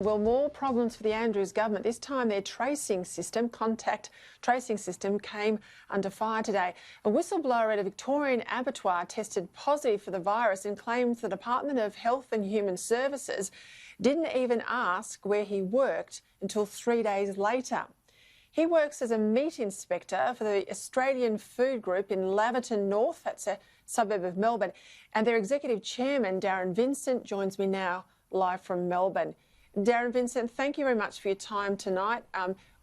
Well, more problems for the Andrews government. This time their contact tracing system came under fire today. A whistleblower at a Victorian abattoir tested positive for the virus and claims the Department of Health and Human Services didn't even ask where he worked until 3 days later. He works as a meat inspector for the Australian Food Group in Laverton North, that's a suburb of Melbourne, and their executive chairman, Darren Vincent, joins me now live from Melbourne. Darren, Vincent, thank you very much for your time tonight.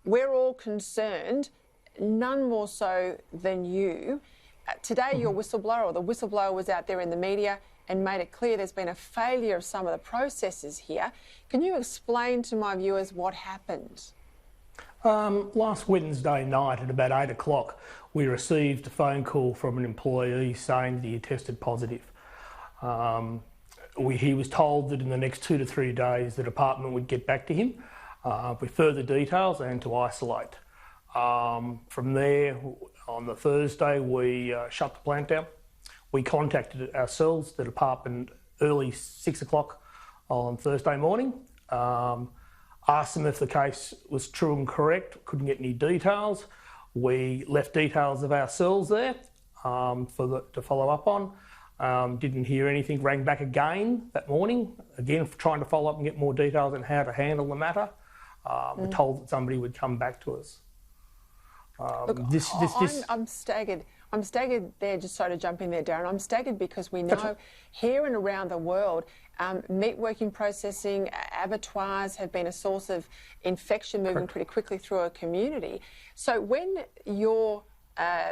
We're all concerned, none more so than you. Today, your whistleblower, or the whistleblower, was out there in the media and made it clear there's been a failure of some of the processes here. Can you explain to my viewers what happened? Last Wednesday night at about 8 o'clock, we received a phone call from an employee saying that he had tested positive. He was told that in the next 2 to 3 days the department would get back to him with further details and to isolate. From there, on the Thursday, we shut the plant down. We contacted ourselves, the department, early 6 o'clock on Thursday morning, asked them if the case was true and correct, couldn't get any details. We left details of ourselves there to follow up on. Didn't hear anything, rang back again that morning, again trying to follow up and get more details on how to handle the matter. We're told that somebody would come back to us. Look, I'm staggered. I'm staggered there, just sorry to jump in there, Darren. I'm staggered because we know here and around the world, meat working processing, abattoirs have been a source of infection moving pretty quickly through a community. So when your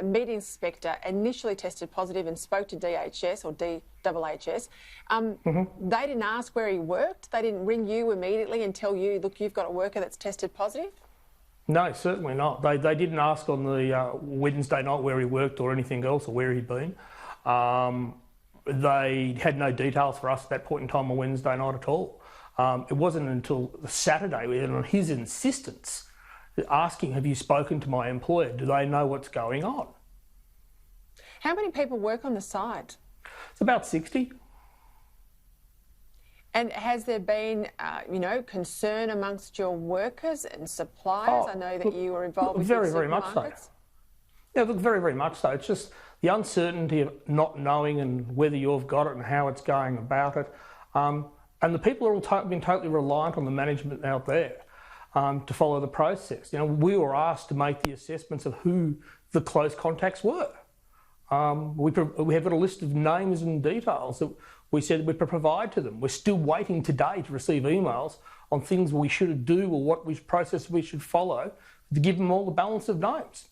meat inspector initially tested positive and spoke to DHS or DHS, they didn't ask where he worked? They didn't ring you immediately and tell you, look, you've got a worker that's tested positive? No, certainly not. They didn't ask on the Wednesday night where he worked or anything else or where he'd been. They had no details for us at that point in time on Wednesday night at all. It wasn't until the Saturday, on his insistence, asking, have you spoken to my employer? Do they know what's going on? How many people work on the site? It's about 60. And has there been, concern amongst your workers and suppliers? I know that you were involved with very much so. Yeah, look, very, very much so. It's just the uncertainty of not knowing and whether you've got it and how it's going about it. And the people are all been totally reliant on the management out there to follow the process. We were asked to make the assessments of who the close contacts were. We have got a list of names and details that we said we'd provide to them. We're still waiting today to receive emails on things we should do or what process we should follow to give them all the balance of names.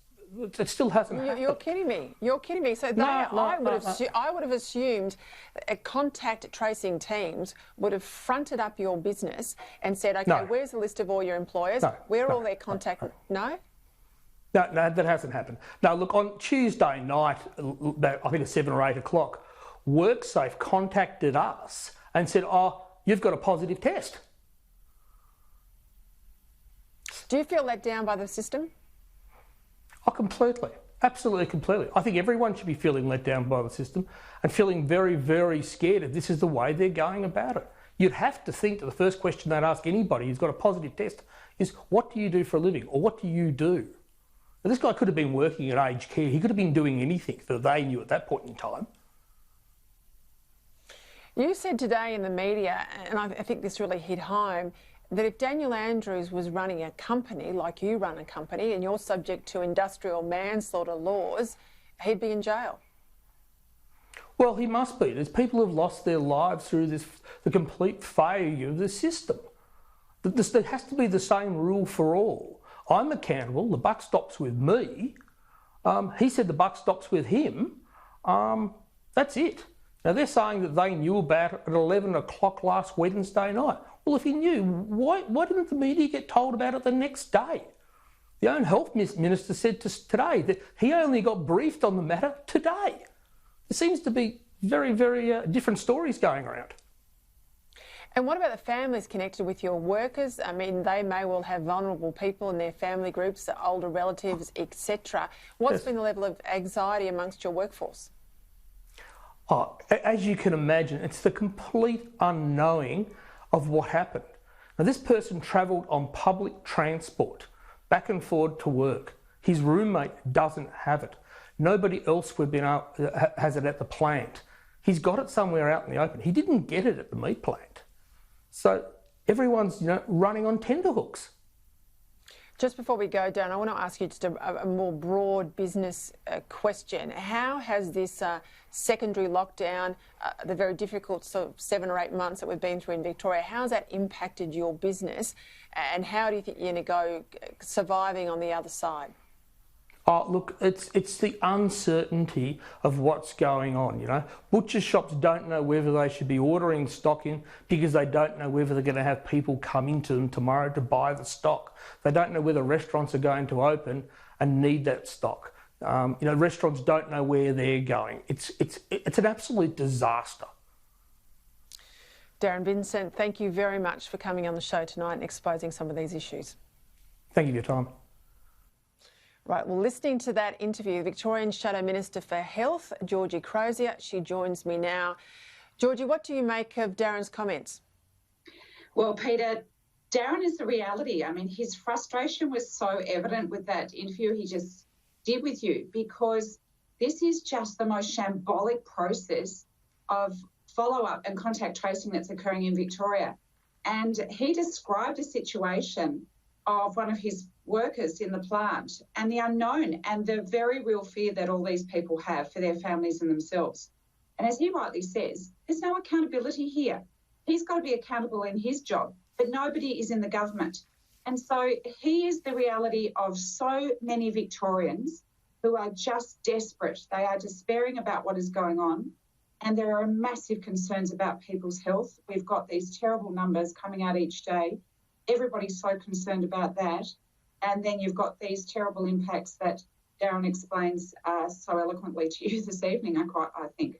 It still hasn't happened. You're kidding me. You're kidding me. So I would have assumed contact tracing teams would have fronted up your business and said, OK, where's the list of all your employers? Where are all their contact... No? No, that hasn't happened. Now, look, on Tuesday night, I think it's 7 or 8 o'clock, WorkSafe contacted us and said, you've got a positive test. Do you feel let down by the system? Oh, completely. Absolutely, completely. I think everyone should be feeling let down by the system and feeling very, very scared if this is the way they're going about it. You'd have to think that the first question they'd ask anybody who's got a positive test is, what do you do for a living? Or what do you do? Now, this guy could have been working at aged care. He could have been doing anything that they knew at that point in time. You said today in the media, and I think this really hit home, that if Daniel Andrews was running a company like you run a company and you're subject to industrial manslaughter laws, he'd be in jail. Well, he must be. There's people who've lost their lives through the complete failure of the system. There has to be the same rule for all. I'm accountable. The buck stops with me. He said the buck stops with him. That's it. Now, they're saying that they knew about it at 11 o'clock last Wednesday night. Well, if he knew, why didn't the media get told about it the next day? The own health minister said to us today that he only got briefed on the matter today. There seems to be very, very different stories going around. And what about the families connected with your workers? I mean, they may well have vulnerable people in their family groups, older relatives, etc. What's been the level of anxiety amongst your workforce? As you can imagine, it's the complete unknowing of what happened. Now, this person travelled on public transport back and forward to work. His roommate doesn't have it. Nobody else has it at the plant. He's got it somewhere out in the open. He didn't get it at the meat plant. So everyone's, running on tenterhooks. Just before we go, Darren, I want to ask you just a more broad business question. How has this secondary lockdown, the very difficult sort of 7 or 8 months that we've been through in Victoria, how has that impacted your business, and how do you think you're going to go surviving on the other side? Oh, look, it's the uncertainty of what's going on, Butcher shops don't know whether they should be ordering stock in because they don't know whether they're going to have people come into them tomorrow to buy the stock. They don't know whether restaurants are going to open and need that stock. Restaurants don't know where they're going. It's an absolute disaster. Darren, Vincent, thank you very much for coming on the show tonight and exposing some of these issues. Thank you for your time. Right, well, listening to that interview, Victorian Shadow Minister for Health, Georgie Crozier, she joins me now. Georgie, what do you make of Darren's comments? Well, Peter, Darren is the reality. I mean, his frustration was so evident with that interview he just did with you, because this is just the most shambolic process of follow-up and contact tracing that's occurring in Victoria. And he described a situation of one of his workers in the plant and the unknown and the very real fear that all these people have for their families and themselves. And as he rightly says, there's no accountability here. He's got to be accountable in his job, but nobody is in the government. And so he is the reality of so many Victorians who are just desperate. They are despairing about what is going on, and there are massive concerns about people's health. We've got these terrible numbers coming out each day. Everybody's so concerned about that. And then you've got these terrible impacts that Darren explains so eloquently to you this evening, I think.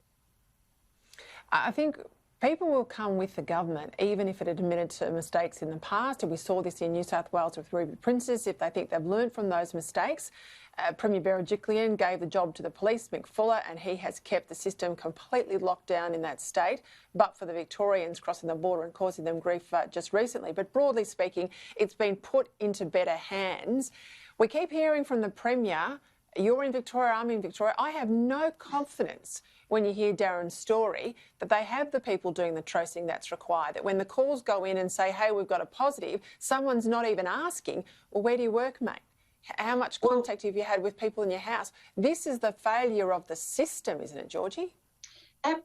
I think people will come with the government, even if it admitted to mistakes in the past. And we saw this in New South Wales with Ruby Princess, if they think they've learned from those mistakes. Premier Berejiklian gave the job to the police, Mick Fuller, and he has kept the system completely locked down in that state, but for the Victorians crossing the border and causing them grief just recently. But broadly speaking, it's been put into better hands. We keep hearing from the Premier, you're in Victoria, I'm in Victoria. I have no confidence when you hear Darren's story that they have the people doing the tracing that's required, that when the calls go in and say, hey, we've got a positive, someone's not even asking, well, where do you work, mate? How much contact have you had with people in your house? This is the failure of the system, isn't it, Georgie?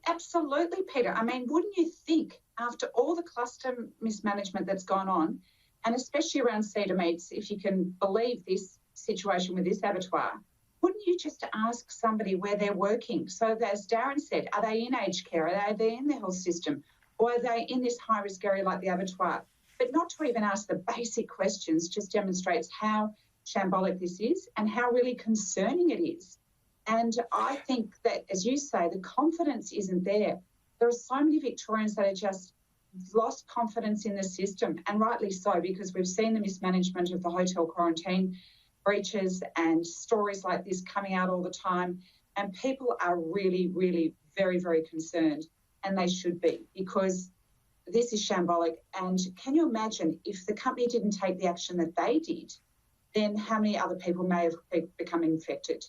Absolutely, Peter. I mean, wouldn't you think after all the cluster mismanagement that's gone on, and especially around Cedar Meats, if you can believe this situation with this abattoir, wouldn't you just ask somebody where they're working? So as Darren said, are they in aged care? Are they in the health system? Or are they in this high-risk area like the abattoir? But not to even ask the basic questions just demonstrates how shambolic this is and how really concerning it is. And I think that, as you say, the confidence isn't there. There are so many Victorians that are just lost confidence in the system, and rightly so, because we've seen the mismanagement of the hotel quarantine breaches and stories like this coming out all the time. And people are really, really very, very concerned, and they should be, because this is shambolic. And can you imagine if the company didn't take the action that they did, then how many other people may have become infected?